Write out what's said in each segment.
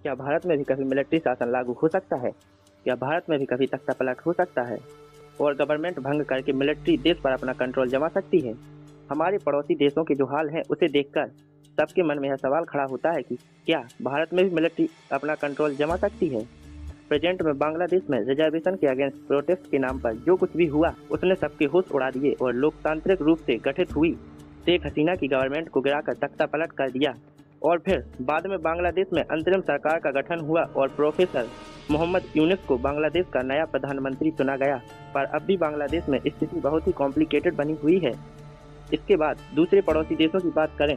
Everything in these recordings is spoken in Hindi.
क्या भारत में भी कभी मिलिट्री शासन लागू हो सकता है? क्या भारत में भी कभी तख्तापलट हो सकता है और गवर्नमेंट भंग करके मिलिट्री देश पर अपना कंट्रोल जमा सकती है? हमारे पड़ोसी देशों के जो हाल हैं उसे देखकर सबके मन में यह सवाल खड़ा होता है कि क्या भारत में भी मिलिट्री अपना कंट्रोल जमा सकती है? प्रेजेंट में बांग्लादेश में रिजर्वेशन के अगेंस्ट प्रोटेस्ट के नाम पर जो कुछ भी हुआ उसने सबके होश उड़ा दिए और लोकतांत्रिक रूप से गठित हुई शेख हसीना की गवर्नमेंट को गिराकर तख्तापलट कर दिया। और फिर बाद में बांग्लादेश में अंतरिम सरकार का गठन हुआ और प्रोफेसर मोहम्मद यूनुस को बांग्लादेश का नया प्रधानमंत्री चुना गया। पर अब भी बांग्लादेश में स्थिति बहुत ही कॉम्प्लिकेटेड बनी हुई है। इसके बाद दूसरे पड़ोसी देशों की बात करें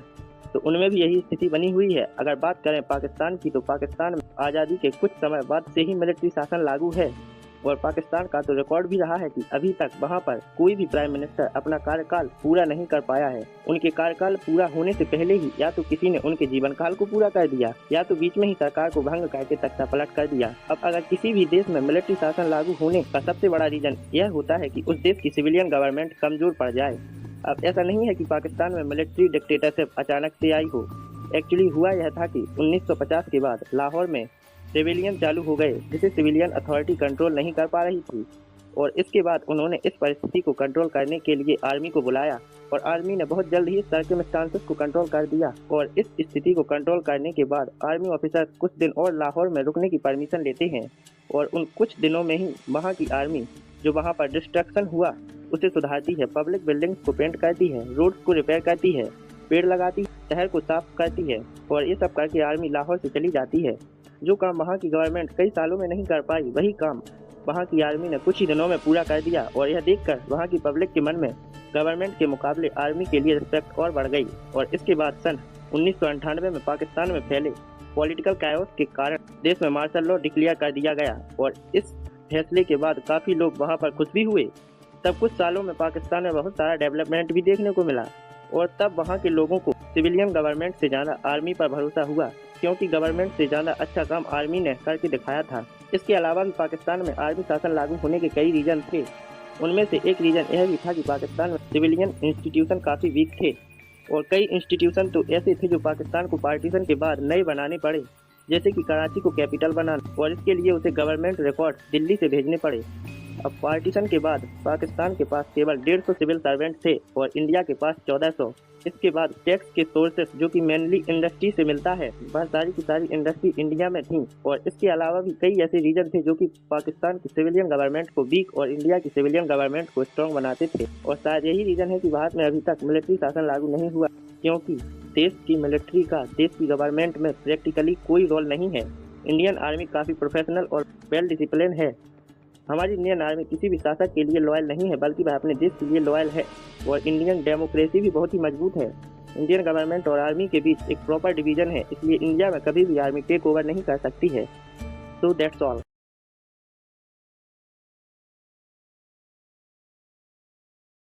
तो उनमें भी यही स्थिति बनी हुई है। अगर बात करें पाकिस्तान की तो पाकिस्तान में आज़ादी के कुछ समय बाद से ही मिलिट्री शासन लागू है और पाकिस्तान का तो रिकॉर्ड भी रहा है कि अभी तक वहां पर कोई भी प्राइम मिनिस्टर अपना कार्यकाल पूरा नहीं कर पाया है। उनके कार्यकाल पूरा होने से पहले ही या तो किसी ने उनके जीवन काल को पूरा कर दिया या तो बीच में ही सरकार को भंग करके तख्तापलट कर दिया। अब अगर किसी भी देश में मिलिट्री शासन लागू होने का सबसे बड़ा रीजन यह होता है कि उस देश की सिविलियन गवर्नमेंट कमजोर पड़ जाए। अब ऐसा नहीं है कि पाकिस्तान में मिलिट्री डिक्टेटरशिप अचानक से आई हो। एक्चुअली हुआ यह था कि 1950 के बाद लाहौर में रेबेलियन चालू हो गए जिसे सिविलियन अथॉरिटी कंट्रोल नहीं कर पा रही थी और इसके बाद उन्होंने इस परिस्थिति को कंट्रोल करने के लिए आर्मी को बुलाया और आर्मी ने बहुत जल्द ही सर्कमस्टांसेस को कंट्रोल कर दिया। और इस स्थिति को कंट्रोल करने के बाद आर्मी ऑफिसर कुछ दिन और लाहौर में रुकने की परमिशन लेते हैं और उन कुछ दिनों में ही वहाँ की आर्मी जो वहाँ पर डिस्ट्रक्शन हुआ उसे सुधारती है, पब्लिक बिल्डिंग्स को पेंट करती है, रोड्स को रिपेयर करती है, पेड़ लगाती है, शहर को साफ करती है और ये सब करके आर्मी लाहौर से चली जाती है। जो काम वहाँ की गवर्नमेंट कई सालों में नहीं कर पाई वही काम वहाँ की आर्मी ने कुछ ही दिनों में पूरा कर दिया और यह देखकर वहाँ की पब्लिक के मन में गवर्नमेंट के मुकाबले आर्मी के लिए रिस्पेक्ट और बढ़ गई। और इसके बाद सन 1998 में पाकिस्तान में फैले पॉलिटिकल कायोस के कारण देश में मार्शल लॉ डिक्लेयर कर दिया गया और इस फैसले के बाद काफ़ी लोग वहाँ पर खुश भी हुए। तब कुछ सालों में पाकिस्तान में बहुत सारा डेवलपमेंट भी देखने को मिला और तब वहाँ के लोगों को सिविलियन गवर्नमेंट से ज़्यादा आर्मी पर भरोसा हुआ क्योंकि गवर्नमेंट से ज़्यादा अच्छा काम आर्मी ने करके दिखाया था। इसके अलावा भी पाकिस्तान में आर्मी शासन लागू होने के कई रीजन थे। उनमें से एक रीजन यह भी था कि पाकिस्तान में सिविलियन इंस्टीट्यूशन काफ़ी वीक थे और कई इंस्टीट्यूशन तो ऐसे थे जो पाकिस्तान को पार्टीशन के बाद नए बनाने पड़े, जैसे कि कराची को कैपिटल बनाना और इसके लिए उसे गवर्नमेंट रिकॉर्ड दिल्ली से भेजने पड़े। अब पार्टीशन के बाद पाकिस्तान के पास केवल 150 सिविल सर्वेंट थे और इंडिया के पास 1400। इसके बाद टैक्स के सोर्सेस जो कि मेनली इंडस्ट्री से मिलता है वह सारी की सारी इंडस्ट्री इंडिया में थी और इसके अलावा भी कई ऐसे रीजन थे जो कि पाकिस्तान की सिविलियन गवर्नमेंट को वीक और इंडिया की सिविलियन गवर्नमेंट को स्ट्रॉन्ग बनाते थे। और शायद यही रीजन है कि भारत में अभी तक मिलिट्री शासन लागू नहीं हुआ क्योंकि देश की मिलिट्री का देश की गवर्नमेंट में प्रैक्टिकली कोई रोल नहीं है। इंडियन आर्मी काफ़ी प्रोफेशनल और वेल डिसिप्लिन है। हमारी इंडियन आर्मी किसी भी शासक के लिए लॉयल नहीं है बल्कि वह अपने देश के लिए लॉयल है और इंडियन डेमोक्रेसी भी बहुत ही मजबूत है। इंडियन गवर्नमेंट और आर्मी के बीच एक प्रॉपर डिवीजन है, इसलिए इंडिया में कभी भी आर्मी टेक ओवर नहीं कर सकती है। So that's all.